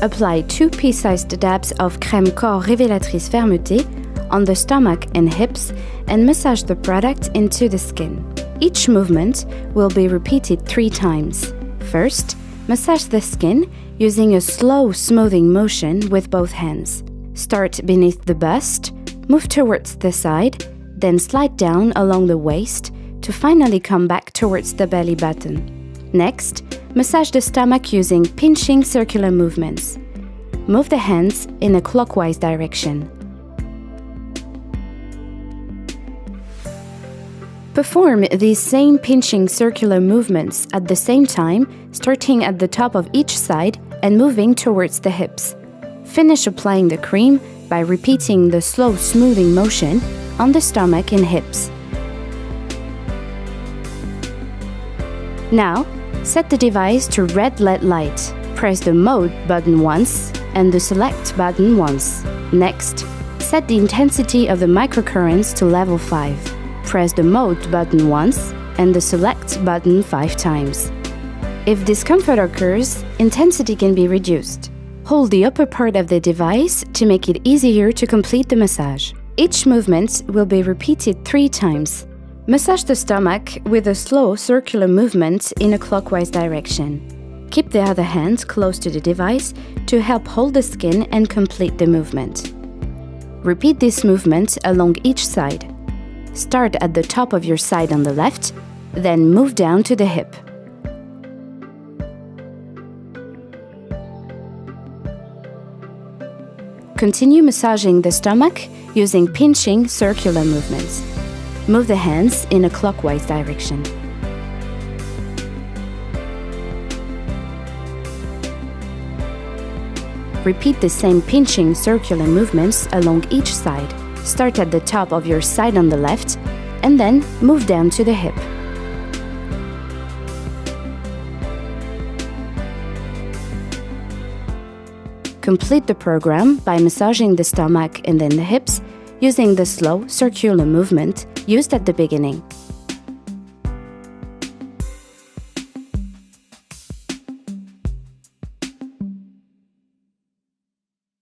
Apply 2 pea-sized dabs of crème corps révélatrice fermeté on the stomach and hips and massage the product into the skin. Each movement will be repeated 3 times. First, massage the skin using a slow smoothing motion with both hands. Start beneath the bust, move towards the side, then slide down along the waist to finally come back towards the belly button. Next, massage the stomach using pinching circular movements. Move the hands in a clockwise direction. Perform these same pinching circular movements at the same time, starting at the top of each side and moving towards the hips. Finish applying the cream by repeating the slow smoothing motion on the stomach and hips. Now, set the device to red LED light. Press the Mode button once and the Select button once. Next, set the intensity of the microcurrents to level 5. Press the Mode button once and the Select button 5 times. If discomfort occurs, intensity can be reduced. Hold the upper part of the device to make it easier to complete the massage. Each movement will be repeated 3 times. Massage the stomach with a slow circular movement in a clockwise direction. Keep the other hand close to the device to help hold the skin and complete the movement. Repeat this movement along each side. Start at the top of your side on the left, then move down to the hip. Continue massaging the stomach using pinching circular movements. Move the hands in a clockwise direction. Repeat the same pinching circular movements along each side. Start at the top of your side on the left, and then move down to the hip. Complete the program by massaging the stomach and then the hips using the slow circular movement used at the beginning.